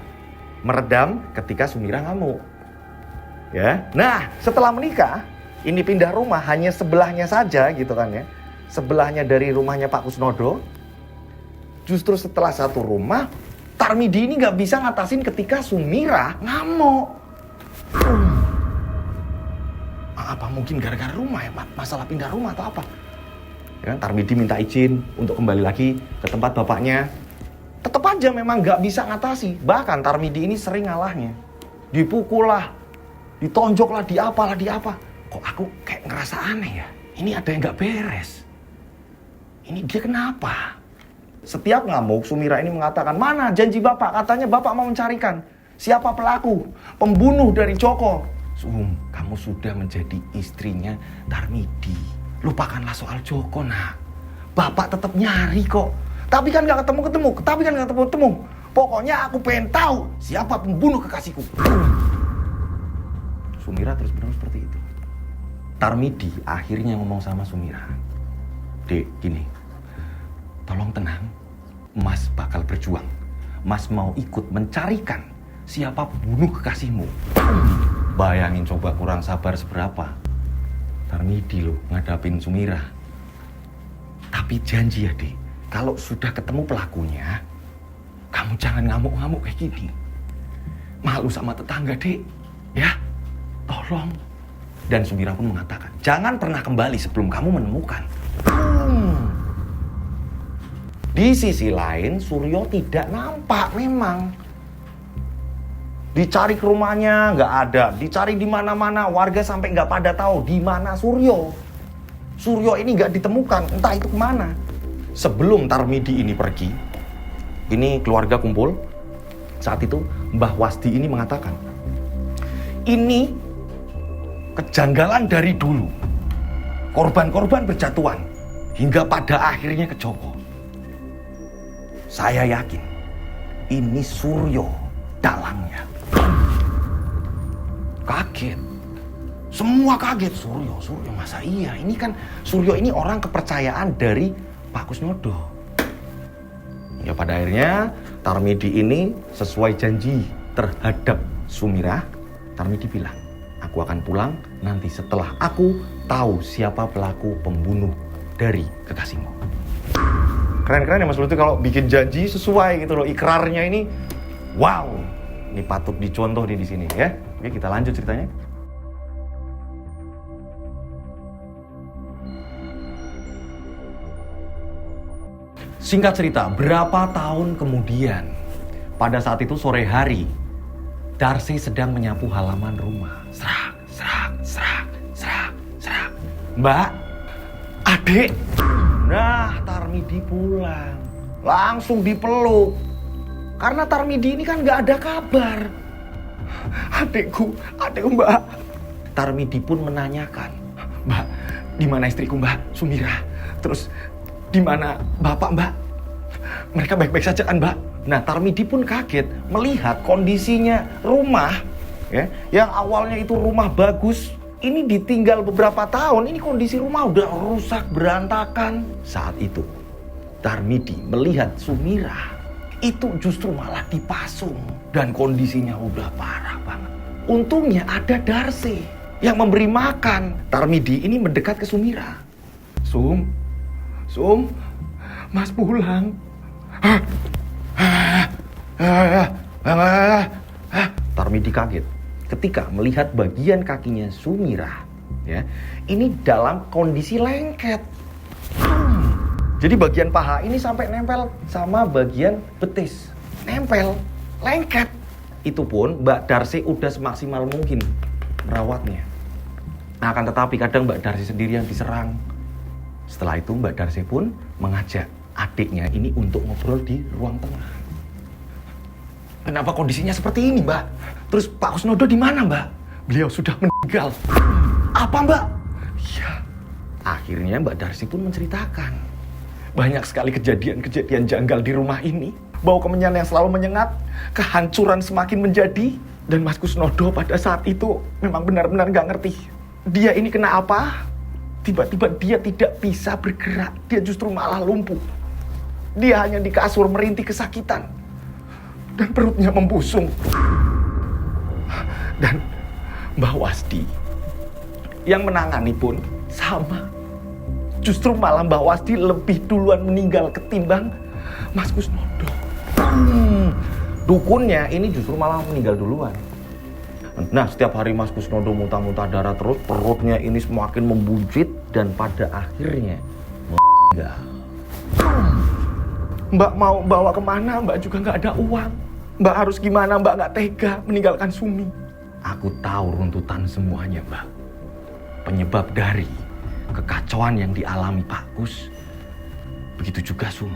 meredam ketika Sumira ngamuk. Ya. Nah setelah menikah, ini pindah rumah hanya sebelahnya saja gitu kan ya. Sebelahnya dari rumahnya Pak Kusnodo. Justru setelah satu rumah, Tarmidi ini gak bisa ngatasin ketika Sumira ngamuk. Apa mungkin gara-gara rumah ya Pak? Masalah pindah rumah atau apa? Ya, Tarmidi minta izin untuk kembali lagi ke tempat bapaknya. Tetap aja memang gak bisa ngatasi. Bahkan Tarmidi ini sering ngalahnya. Dipukul lah, ditonjok lah, di apa. Kok aku kayak ngerasa aneh ya? Ini ada yang gak beres. Ini dia kenapa? Setiap ngamuk, Sumira ini mengatakan, mana janji bapak? Katanya bapak mau mencarikan siapa pelaku, pembunuh dari Joko. Kamu sudah menjadi istrinya Tarmidi. Lupakanlah soal Joko, nak. Bapak tetap nyari kok. Tapi kan gak ketemu. Pokoknya aku pengen tahu siapa pembunuh kekasihku. Sumira terus benar seperti itu. Tarmidi akhirnya ngomong sama Sumira. Dek, gini. Tolong tenang. Mas bakal berjuang. Mas mau ikut mencarikan siapa pembunuh kekasihmu. Bayangin coba kurang sabar seberapa. Tarmidi loh ngadapin Sumirah. Tapi janji ya Dek, kalau sudah ketemu pelakunya, kamu jangan ngamuk-ngamuk kayak gini. Malu sama tetangga Dek, ya tolong. Dan Sumirah pun mengatakan, jangan pernah kembali sebelum kamu menemukan. Di sisi lain, Suryo tidak nampak memang. Dicari ke rumahnya nggak ada, dicari di mana-mana, warga sampai nggak pada tahu di mana Suryo. Suryo ini nggak ditemukan, entah itu kemana. Sebelum Tarmidi ini pergi, ini keluarga kumpul. Saat itu Mbah Wasdi ini mengatakan, ini kejanggalan dari dulu. Korban-korban berjatuhan hingga pada akhirnya ke Joko. Saya yakin ini Suryo dalangnya. Kaget. Semua kaget. Suryo masa iya? Ini kan Suryo ini orang kepercayaan dari Pak Kusnodo. Ya pada akhirnya Tarmidi ini sesuai janji terhadap Sumirah. Tarmidi bilang, aku akan pulang nanti setelah aku tahu siapa pelaku pembunuh dari kekasihmu. Keren-keren ya Mas Lutfi kalau bikin janji sesuai gitu loh. Ikrarnya ini wow. Ini patut dicontoh di sini ya. Oke, kita lanjut ceritanya. Singkat cerita, berapa tahun kemudian, pada saat itu sore hari, Darsi sedang menyapu halaman rumah. Serak. Mbak, adik. Nah, Tarmidi pulang. Langsung dipeluk. Karena Tarmidi ini kan gak ada kabar. Adikku Mbak. Tarmidi pun menanyakan, Mbak, di mana istriku Mbak, Sumirah? Terus di mana Bapak Mbak? Mereka baik-baik saja kan Mbak? Nah, Tarmidi pun kaget melihat kondisinya rumah, ya, yang awalnya itu rumah bagus, ini ditinggal beberapa tahun, ini kondisi rumah udah rusak berantakan. Saat itu Tarmidi melihat Sumirah itu justru malah dipasung dan kondisinya udah parah banget. Untungnya ada Darsi yang memberi makan. Tarmidi ini mendekat ke Sumirah. Sum, Mas pulang. Tarmidi kaget ketika melihat bagian kakinya Sumirah, ya, ini dalam kondisi lengket. Jadi bagian paha ini sampai nempel sama bagian betis. Nempel, lengket. Itu pun Mbak Darsi udah semaksimal mungkin merawatnya. Nah, akan tetapi kadang Mbak Darsi sendiri yang diserang. Setelah itu Mbak Darsi pun mengajak adiknya ini untuk ngobrol di ruang tengah. Kenapa kondisinya seperti ini, Mbak? Terus Pak Kusnodo di mana, Mbak? Beliau sudah meninggal. Apa, Mbak? Iya. Akhirnya Mbak Darsi pun menceritakan. Banyak sekali kejadian-kejadian janggal di rumah ini. Bau kemenyan yang selalu menyengat, kehancuran semakin menjadi. Dan Mas Kusnodo pada saat itu memang benar-benar gak ngerti. Dia ini kena apa? Tiba-tiba dia tidak bisa bergerak. Dia justru malah lumpuh. Dia hanya di kasur merintih kesakitan. Dan perutnya membusung. Dan Mbah Wasdi yang menangani pun sama. Justru malah Mbah Wasdi lebih duluan meninggal ketimbang Mas Kusnodo. Dukunnya ini justru malah meninggal duluan. Nah, setiap hari Mas Kusnodo muntah-muntah darah terus, perutnya ini semakin membuncit dan pada akhirnya meninggal. Mbak mau bawa kemana? Mbak juga nggak ada uang. Mbak harus gimana? Mbak nggak tega meninggalkan Sumi. Aku tahu runtutan semuanya, Mbak. Penyebab dari kekacauan yang dialami Pak Kus, begitu juga Sum.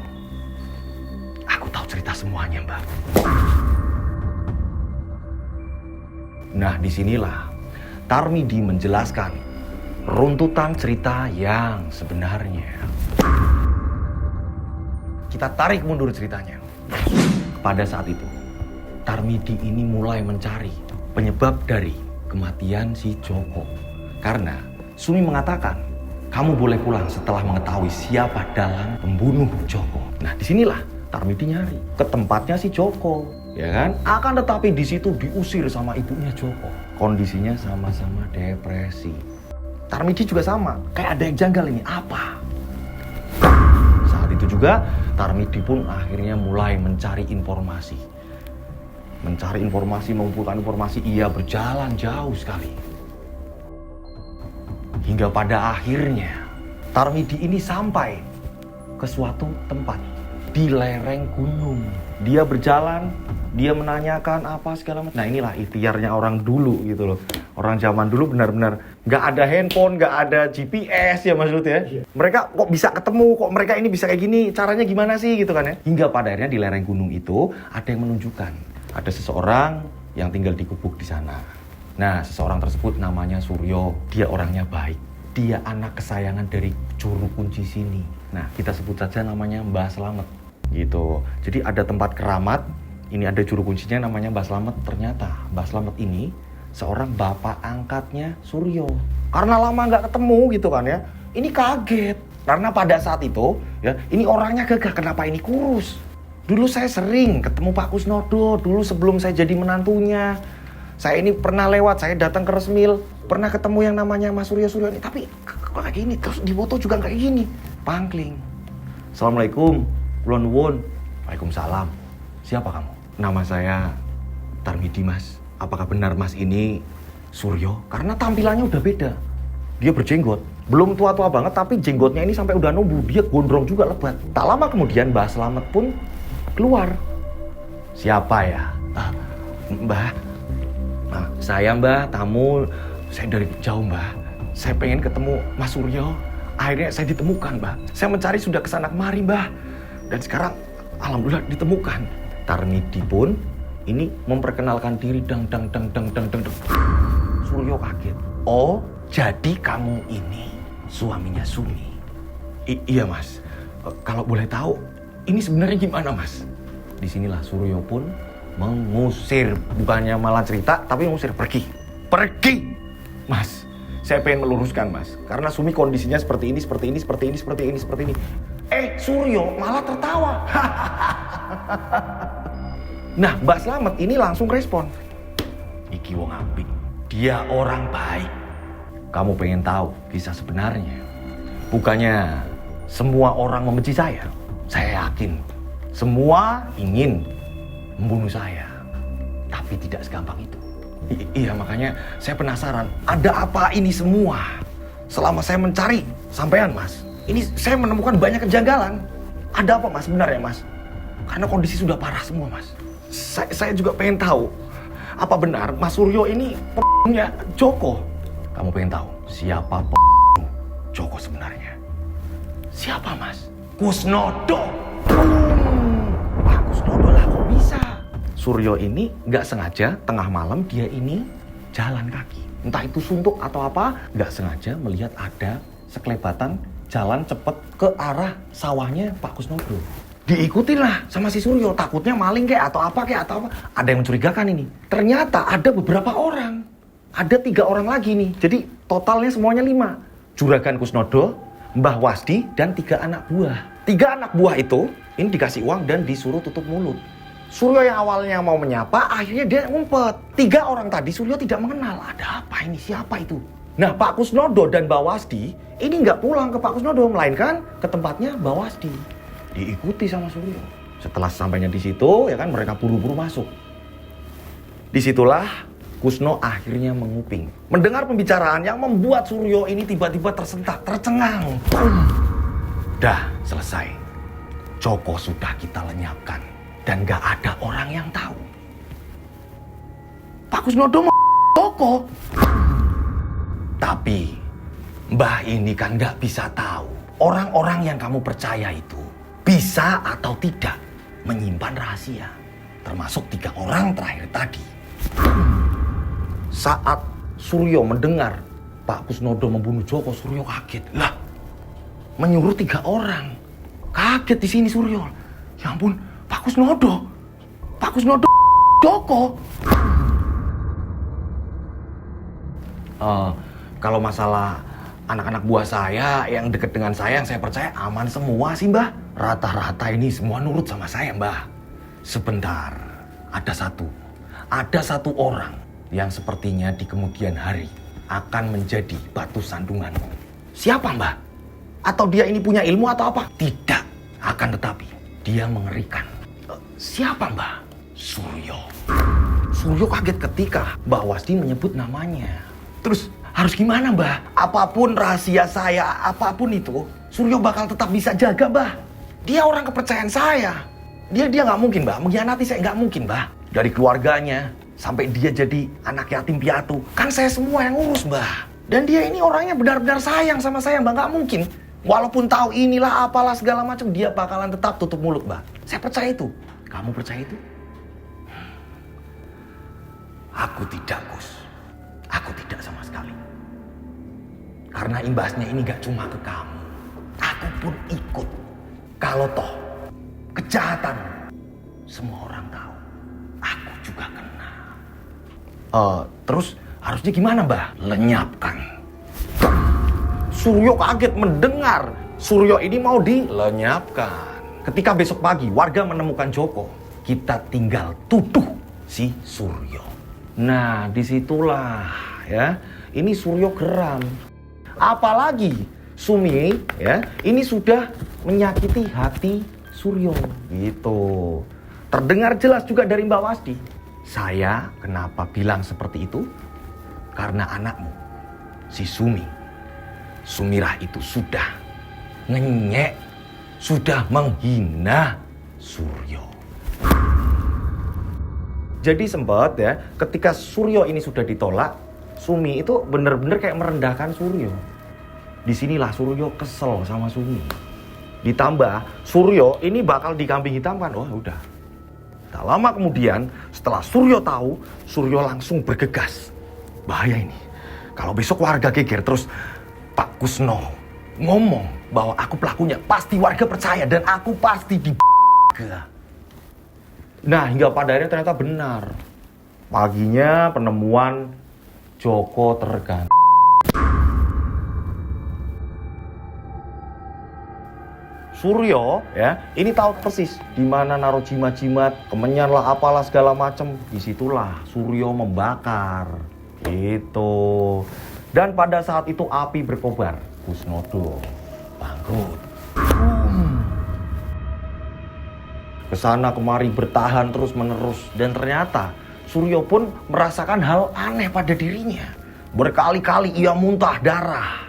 Aku tahu cerita semuanya, Mbak. Nah, disinilah Tarmidi menjelaskan runtutan cerita yang sebenarnya. Kita tarik mundur ceritanya. Pada saat itu, Tarmidi ini mulai mencari penyebab dari kematian si Joko. Karena Sumi mengatakan, kamu boleh pulang setelah mengetahui siapa dalang pembunuh Joko. Nah, disinilah Tarmidi nyari ke tempatnya si Joko, ya kan? Akan tetapi di situ diusir sama ibunya Joko. kondisinya sama-sama depresi. Tarmidi juga sama, kayak ada yang janggal ini, apa? Saat itu juga Tarmidi pun akhirnya mulai mencari informasi. Mengumpulkan informasi, ia berjalan jauh sekali. Hingga pada akhirnya Tarmidi ini sampai ke suatu tempat di lereng gunung. Dia berjalan, dia menanyakan apa segala macam. Nah inilah ikhtiarnya orang dulu gitu loh. Orang zaman dulu benar-benar nggak ada handphone, nggak ada GPS ya Mas Lut ya. Mereka kok bisa ketemu, kok mereka ini bisa kayak gini, caranya gimana sih gitu kan ya. Hingga pada akhirnya di lereng gunung itu ada yang menunjukkan. Ada seseorang yang tinggal di gubuk di sana. Nah seseorang tersebut namanya Suryo. Dia orangnya baik. Dia anak kesayangan dari juru kunci sini. Nah kita sebut saja namanya Mbah Slamet gitu. Jadi ada tempat keramat. Ini ada juru kuncinya namanya Mbah Slamet. Ternyata Mbah Slamet ini seorang bapak angkatnya Suryo. Karena lama nggak ketemu gitu kan ya. Ini kaget. Karena pada saat itu ya ini orangnya gagah. Kenapa ini kurus? Dulu saya sering ketemu Pak Kusnodo. Dulu sebelum saya jadi menantunya. Saya ini pernah lewat. Saya datang ke Resmil. Pernah ketemu yang namanya Mas Suryo ini. Tapi kok kayak gini? Terus di foto juga kayak gini. Pangkling. Assalamualaikum. Kulon nuwun. Waalaikumsalam. Siapa kamu? Nama saya Tarmidi Mas. Apakah benar Mas ini Suryo? Karena tampilannya udah beda. Dia berjenggot. Belum tua-tua banget tapi jenggotnya ini sampai udah numbuh. Dia gondrong juga lebat. Tak lama kemudian Mbah Slamet pun keluar. Siapa ya? Mbah. Nah, saya Mbah, tamu. Saya dari jauh Mbah. Saya pengen ketemu Mas Suryo. Akhirnya saya ditemukan Mbah. Saya mencari sudah kesana kemari Mbah. Dan sekarang alhamdulillah ditemukan. Tarmidi pun ini memperkenalkan diri dang. Suryo kaget. Oh, jadi kamu ini suaminya Sumi? Iya Mas. Kalau boleh tahu, ini sebenarnya gimana Mas? Disinilah Suryo pun mengusir, bukannya malah cerita, tapi mengusir, pergi. Mas, saya pengen meluruskan Mas, karena Sumi kondisinya seperti ini. Suryo malah tertawa. Nah, Mbak Slamet ini langsung respon. Iki wong apik, dia orang baik. Kamu pengen tahu kisah sebenarnya? Bukannya semua orang membenci saya. Saya yakin semua ingin membunuh saya. Tapi tidak segampang itu. Iya, makanya saya penasaran. Ada apa ini semua? Selama saya mencari sampean Mas, ini saya menemukan banyak kejanggalan. Ada apa Mas sebenarnya Mas? Karena kondisi sudah parah semua Mas. Saya juga pengen tahu, apa benar Mas Suryo ini p***nya Joko? Kamu pengen tahu siapa Joko sebenarnya? Siapa Mas? Kusnodo. Pak Kusnodo lah kok bisa? Suryo ini nggak sengaja tengah malam dia ini jalan kaki. Entah itu suntuk atau apa, nggak sengaja melihat ada sekelebatan jalan cepet ke arah sawahnya Pak Kusnodo. Diikutin lah sama si Suryo, takutnya maling atau apa. Ada yang mencurigakan ini. Ternyata ada beberapa orang. Ada 3 orang lagi nih. Jadi totalnya semuanya 5. Juragan Kusnodo, Mbah Wasdi, dan 3 anak buah. 3 anak buah itu ini dikasih uang dan disuruh tutup mulut. Suryo yang awalnya mau menyapa, akhirnya dia ngumpet. 3 orang tadi Suryo tidak mengenal. Ada apa ini? Siapa itu? Nah, Pak Kusnodo dan Mbak Wasdi ini nggak pulang ke Pak Kusnodo, melainkan ke tempatnya Mbak Wasdi. Diikuti sama Suryo. Setelah sampainya di situ, ya kan mereka buru-buru masuk. Disitulah Kusno akhirnya menguping. Mendengar pembicaraan yang membuat Suryo ini tiba-tiba tersentak, tercengang. Dah selesai. Joko sudah kita lenyapkan. Dan gak ada orang yang tahu. Pak Kusnodo mau Joko. Tapi Mbah ini kan gak bisa tahu. Orang-orang yang kamu percaya itu bisa atau tidak menyimpan rahasia. Termasuk 3 orang terakhir tadi. Saat Suryo mendengar Pak Kusnodo membunuh Joko, Suryo kaget. Lah, menyuruh 3 orang. Kaget di sini Suryo. Ya ampun, Pak Kusnodo Joko. Kalau masalah anak-anak buah saya yang dekat dengan saya, yang saya percaya aman semua sih Mbah. Rata-rata ini semua nurut sama saya Mbah. Sebentar, ada satu orang yang sepertinya di kemudian hari akan menjadi batu sandunganmu. Siapa Mbah? Atau dia ini punya ilmu atau apa? Tidak. Akan tetapi dia mengerikan. Siapa Mbah? Suryo. Suryo kaget ketika Mbah Wasdi menyebut namanya. Terus harus gimana Mbah? Apapun rahasia saya, apapun itu, Suryo bakal tetap bisa jaga Mbah. Dia orang kepercayaan saya. Dia nggak mungkin Mbah mengkhianati saya, nggak mungkin Mbah. Dari keluarganya sampai dia jadi anak yatim piatu, kan saya semua yang ngurus Mbah. Dan dia ini orangnya benar-benar sayang sama saya Mbah, nggak mungkin. Walaupun tahu inilah apalah segala macam, dia bakalan tetap tutup mulut Mbah. Saya percaya itu. Kamu percaya itu? Aku tidak, Gus. Aku tidak sama sekali. Karena imbasnya ini gak cuma ke kamu. Aku pun ikut. Kalau toh kejahatan semua orang tahu, aku juga kena. Terus harusnya gimana Mbah? Lenyapkan. Suryo kaget mendengar Suryo ini mau dilenyapkan. Ketika besok pagi warga menemukan Joko, kita tinggal tuduh si Suryo. Nah, disitulah ya, ini Suryo geram. Apalagi Sumi ya, ini sudah menyakiti hati Suryo gitu. Terdengar jelas juga dari Mbak Wasdi. Saya kenapa bilang seperti itu? Karena anakmu, si Sumirah itu sudah ngenyek, sudah menghina Suryo. Jadi sempat ya, ketika Suryo ini sudah ditolak, Sumi itu benar-benar kayak merendahkan Suryo. Disinilah Suryo kesel sama Sumi. Ditambah Suryo ini bakal dikambing hitamkan. Oh udah. Tak lama kemudian setelah Suryo tahu, Suryo langsung bergegas. Bahaya ini. Kalau besok warga geger terus Pak Kusno ngomong bahwa aku pelakunya, pasti warga percaya dan aku pasti Nah, hingga pada akhirnya ternyata benar. Paginya penemuan Joko tergantung. Suryo ya, ini tahu persis di mana naruh jimat-jimat, kemenyan lah apalah segala macam. Disitulah Suryo membakar. Gitu. Dan pada saat itu api berkobar. Kusnodo bangkrut. Kesana kemari bertahan terus menerus. Dan ternyata Suryo pun merasakan hal aneh pada dirinya. Berkali-kali ia muntah darah.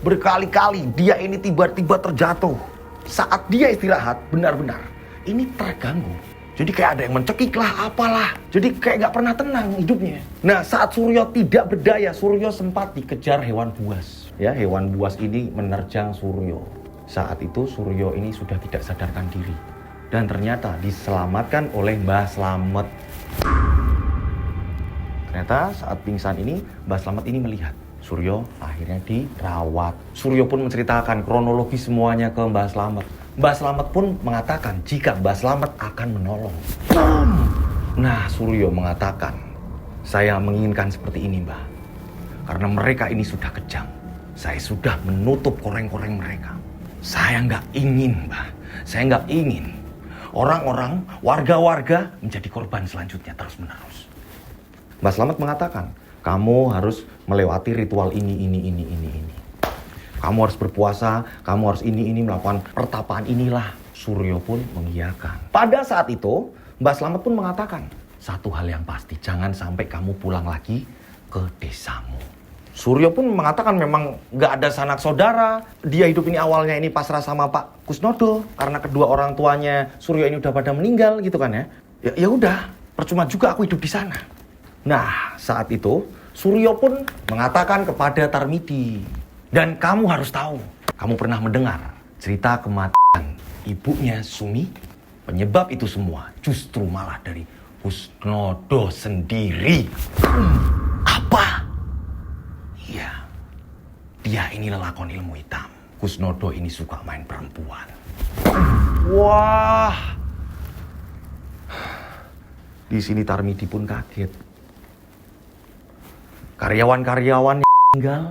Berkali-kali dia ini tiba-tiba terjatuh. Saat dia istirahat benar-benar ini terganggu. Jadi kayak ada yang mencekik lah apalah. Jadi kayak gak pernah tenang hidupnya. Nah saat Suryo tidak berdaya, Suryo sempat dikejar hewan buas. Ya, hewan buas ini menerjang Suryo. Saat itu Suryo ini sudah tidak sadarkan diri. Dan ternyata diselamatkan oleh Mbah Slamet. Ternyata saat pingsan ini Mbah Slamet ini melihat Suryo akhirnya dirawat. Suryo pun menceritakan kronologi semuanya ke Mbah Slamet. Mbah Slamet pun mengatakan jika Mbah Slamet akan menolong. Nah Suryo mengatakan, saya menginginkan seperti ini Mbah. Karena mereka ini sudah kejam. Saya sudah menutup koreng-koreng mereka. Saya nggak ingin Mbah. Saya nggak ingin orang-orang, warga-warga menjadi korban selanjutnya terus-menerus. Mbah Slamet mengatakan, kamu harus melewati ritual ini. Kamu harus berpuasa, kamu harus ini melakukan pertapaan inilah. Suryo pun mengiyakan. Pada saat itu, Mbah Slamet pun mengatakan, satu hal yang pasti, jangan sampai kamu pulang lagi ke desamu. Suryo pun mengatakan memang gak ada sanak saudara. Dia hidup ini awalnya ini pasrah sama Pak Kusnodo. Karena kedua orang tuanya Suryo ini udah pada meninggal gitu kan ya. Ya udah, percuma juga aku hidup di sana. Nah, saat itu Suryo pun mengatakan kepada Tarmidi, dan kamu harus tahu, kamu pernah mendengar cerita kematian ibunya Sumi? Penyebab itu semua justru malah dari Kusnodo sendiri. Apa? Iya, dia ini lelakon ilmu hitam. Kusnodo ini suka main perempuan. Wah. Di sini Tarmidi pun kaget. Karyawan-karyawan yang meninggal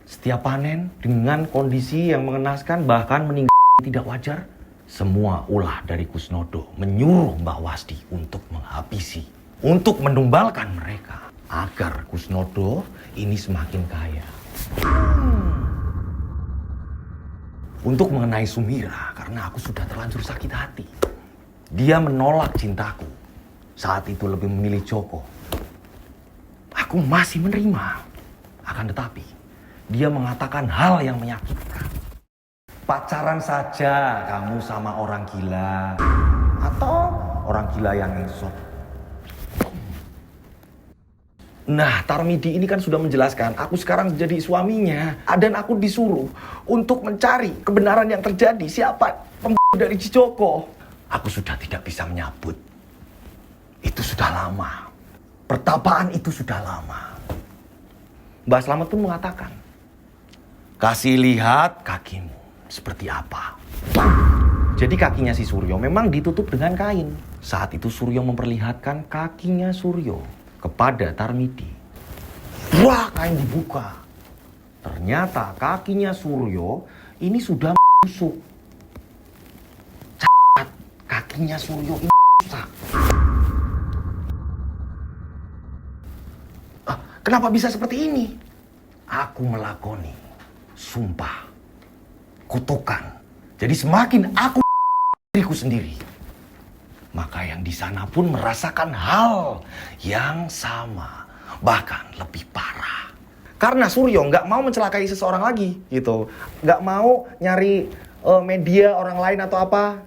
setiap panen dengan kondisi yang mengenaskan, bahkan meninggal tidak wajar. Semua ulah dari Kusnodo menyuruh Mbak Wasdi untuk menghabisi, untuk menumbalkan mereka. agar Kusnodo ini semakin kaya. Untuk mengenai Sumira, karena aku sudah terlanjur sakit hati. Dia menolak cintaku. Saat itu lebih memilih Joko. Aku masih menerima. Akan tetapi, dia mengatakan hal yang menyakitkan. Pacaran saja kamu sama orang gila. Atau orang gila yang ngesot. Nah, Tarmidi ini kan sudah menjelaskan, aku sekarang jadi suaminya. Dan aku disuruh untuk mencari kebenaran yang terjadi. Siapa dari Joko? Aku sudah tidak bisa menyabut. Itu sudah lama. Pertapaan itu sudah lama. Mbah Slamet pun mengatakan, kasih lihat kakimu seperti apa. Jadi kakinya si Suryo memang ditutup dengan kain. Saat itu Suryo memperlihatkan kakinya Suryo kepada Tarmidi. Wah, kain dibuka. Ternyata kakinya Suryo ini sudah busuk. Kakinya Suryo ini rusak. Kenapa bisa seperti ini? Aku melakoni sumpah, kutukan. Jadi semakin aku diriku sendiri, maka yang di sana pun merasakan hal yang sama, bahkan lebih parah. Karena Suryo nggak mau mencelakai seseorang lagi, gitu. Nggak mau nyari media orang lain atau apa,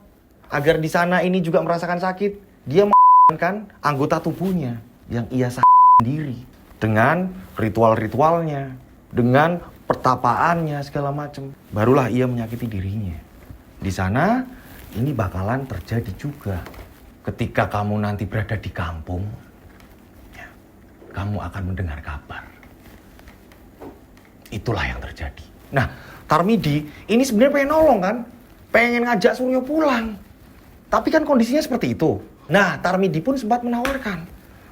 agar di sana ini juga merasakan sakit. Dia mengamankan anggota tubuhnya yang ia sendiri dengan ritual-ritualnya, dengan pertapaannya segala macam. Barulah ia menyakiti dirinya. Di sana ini bakalan terjadi juga. Ketika kamu nanti berada di kampung, ya, kamu akan mendengar kabar. Itulah yang terjadi. Nah, Tarmidi ini sebenarnya pengen nolong kan? Pengen ngajak Suryo pulang. Tapi kan kondisinya seperti itu. Nah, Tarmidi pun sempat menawarkan,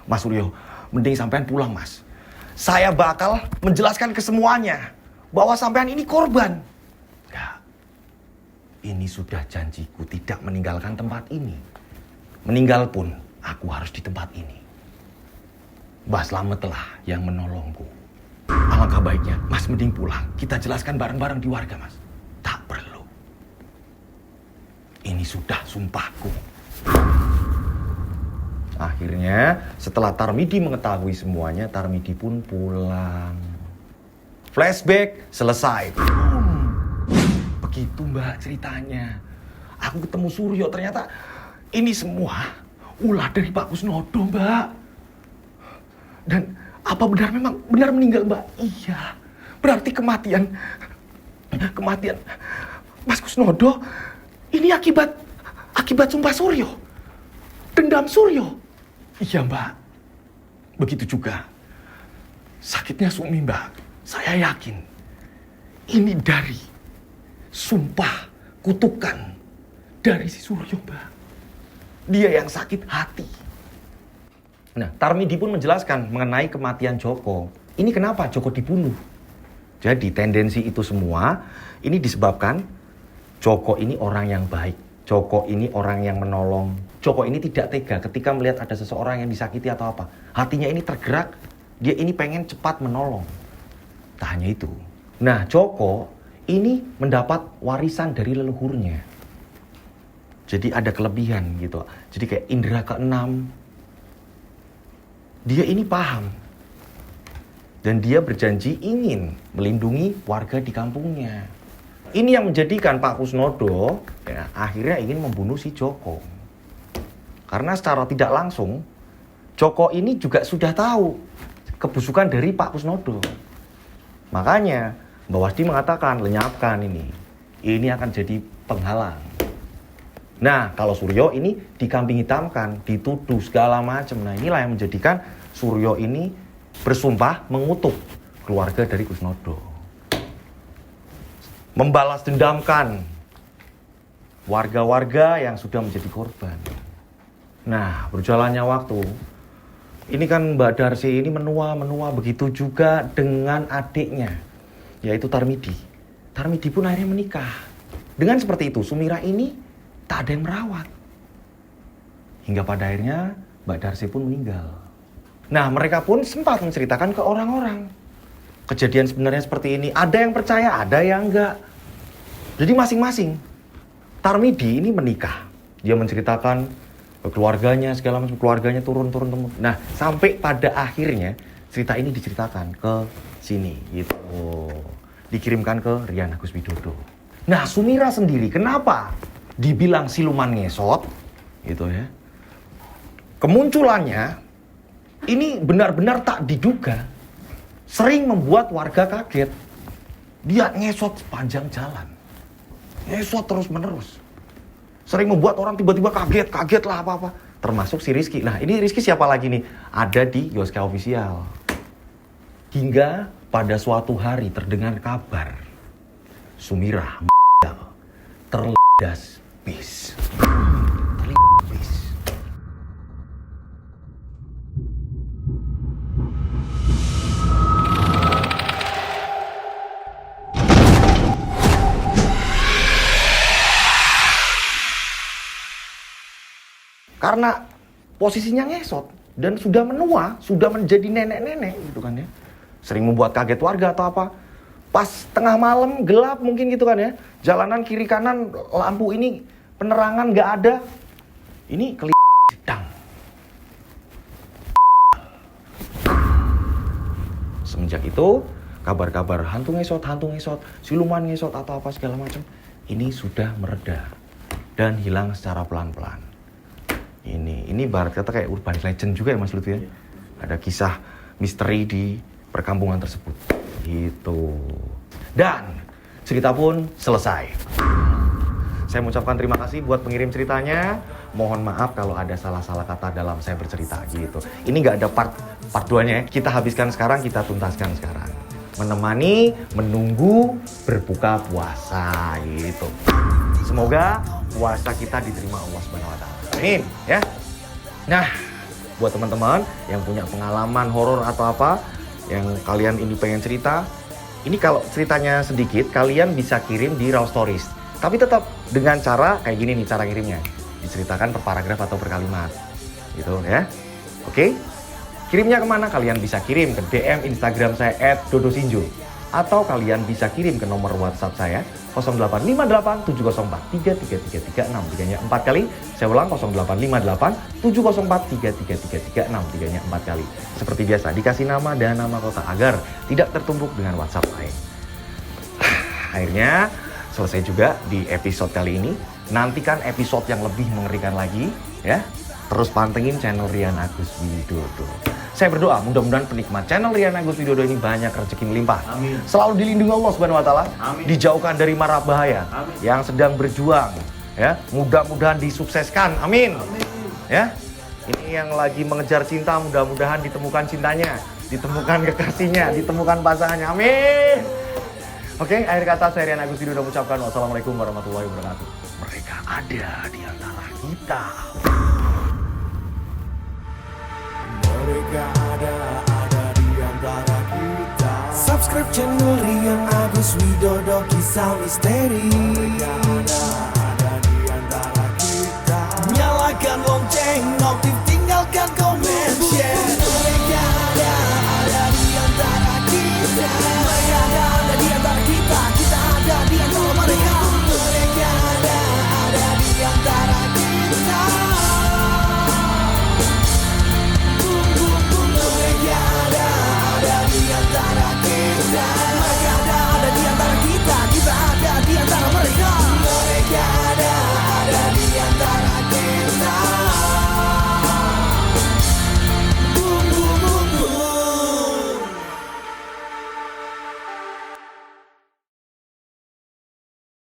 Mas Suryo, mending sampean pulang, Mas. Saya bakal menjelaskan ke semuanya bahwa sampean ini korban. Enggak. Ini sudah janjiku tidak meninggalkan tempat ini. Meninggal pun aku harus di tempat ini. Mbah Slamet telah yang menolongku. Alangkah baiknya, Mas mending pulang. Kita jelaskan bareng-bareng di warga, Mas. Tak perlu. Ini sudah sumpahku. Akhirnya setelah Tarmidi mengetahui semuanya, Tarmidi pun pulang. Flashback selesai. Begitu Mbak ceritanya. Aku ketemu Suryo, ternyata ini semua ulah dari Pak Kusnodo, Mbak. Dan apa benar memang benar meninggal, Mbak? Iya. Berarti kematian Mas Kusnodo ini akibat sumpah Suryo. Dendam Suryo. Iya, Mbak. Begitu juga sakitnya Sumi, Mbak. Saya yakin ini dari sumpah kutukan dari si Suryo, Mbak. Dia yang sakit hati. Nah, Tarmidi pun menjelaskan mengenai kematian Joko. Ini kenapa Joko dibunuh? Jadi tendensi itu semua ini disebabkan Joko ini orang yang baik. Joko ini orang yang menolong. Joko ini tidak tega ketika melihat ada seseorang yang disakiti atau apa. Hatinya ini tergerak, dia ini pengen cepat menolong. Tak hanya itu. Nah, Joko ini mendapat warisan dari leluhurnya. Jadi ada kelebihan gitu. Jadi kayak indera keenam. Dia ini paham. Dan dia berjanji ingin melindungi warga di kampungnya. Ini yang menjadikan Pak Kusnodo ya, akhirnya ingin membunuh si Joko. Karena secara tidak langsung, Joko ini juga sudah tahu kebusukan dari Pak Kusnodo. Makanya Mbak Wasdi mengatakan, lenyapkan ini. Ini akan jadi penghalang. Nah, kalau Suryo ini dikambing hitamkan, dituduh segala macam. Nah, inilah yang menjadikan Suryo ini bersumpah mengutuk keluarga dari Kusnodo. Membalas dendamkan warga-warga yang sudah menjadi korban. Nah, berjalannya waktu, ini kan Mbak Darsi ini menua, begitu juga dengan adiknya, yaitu Tarmidi. Tarmidi pun akhirnya menikah. Dengan seperti itu, Sumira ini tak ada yang merawat. Hingga pada akhirnya Mbak Darsi pun meninggal. Nah, mereka pun sempat menceritakan ke orang-orang. Kejadian sebenarnya seperti ini. Ada yang percaya, ada yang enggak. Jadi masing-masing. Tarmidi ini menikah. Dia menceritakan ke keluarganya, segala macam keluarganya turun. Nah, sampai pada akhirnya cerita ini diceritakan ke sini gitu. Dikirimkan ke Rian Agus Widodo. Nah, Sumira sendiri kenapa dibilang siluman ngesot? Gitu ya. Kemunculannya ini benar-benar tak diduga. Sering membuat warga kaget. Dia ngesot sepanjang jalan. Ngesot terus-menerus. Sering membuat orang tiba-tiba kaget lah apa-apa. Termasuk si Rizky. Nah, ini Rizky siapa lagi nih? Ada di Yoska Official. Hingga pada suatu hari terdengar kabar Sumira terledas bis. Karena posisinya ngesot dan sudah menua, sudah menjadi nenek-nenek gitu kan ya. Sering membuat kaget warga atau apa. Pas tengah malam gelap mungkin gitu kan ya. Jalanan kiri kanan lampu ini penerangan nggak ada. Ini sedang. Semenjak itu kabar-kabar hantu ngesot, siluman ngesot atau apa segala macam ini sudah mereda dan hilang secara pelan-pelan. Ini barat kata kayak urban legend juga ya Mas Lutfi ya. Ada kisah misteri di perkampungan tersebut. Gitu. Dan cerita pun selesai. Saya mengucapkan terima kasih buat pengirim ceritanya. Mohon maaf kalau ada salah-salah kata dalam saya bercerita gitu. Ini nggak ada part 2-nya ya. Kita habiskan sekarang, kita tuntaskan sekarang. Menemani, menunggu berbuka puasa gitu. Semoga puasa kita diterima Allah Subhanahu wa taala. Amin ya. Nah, buat teman-teman yang punya pengalaman horor atau apa yang kalian ini pengen cerita, ini kalau ceritanya sedikit kalian bisa kirim di Raw Stories. Tapi tetap dengan cara kayak gini nih cara kirimnya. Diceritakan per paragraf atau per kalimat. Gitu ya. Oke? Kirimnya kemana? Kalian bisa kirim ke DM Instagram saya @dodosinjo. Atau kalian bisa kirim ke nomor WhatsApp saya 085870433336 3-nya 4 kali. Saya ulang 085870433336 3-nya 4 kali. Seperti biasa dikasih nama dan nama kota agar tidak tertumpuk dengan WhatsApp lain. Akhirnya selesai juga di episode kali ini. Nantikan episode yang lebih mengerikan lagi ya. Terus pantengin channel Rian Agus Widodo. Saya berdoa mudah-mudahan penikmat channel Rian Agus Widodo ini banyak rezeki melimpah. Amin. Selalu dilindungi Allah Subhanahu wa taala. Dijauhkan dari mara bahaya. Amin. Yang sedang berjuang ya, mudah-mudahan disukseskan. Amin. Amin. Ya. Ini yang lagi mengejar cinta mudah-mudahan ditemukan cintanya, ditemukan kekasihnya, ditemukan pasangannya. Amin. Oke, akhir kata saya Rian Agus Widodo mengucapkan wassalamualaikum warahmatullahi wabarakatuh. Mereka ada di antara kita. Mereka ada di antara kita. Subscribe channel Rian Agus Widodo kisah misteri. Mereka ada di antara kita. Nyalakan lonceng notifikasi.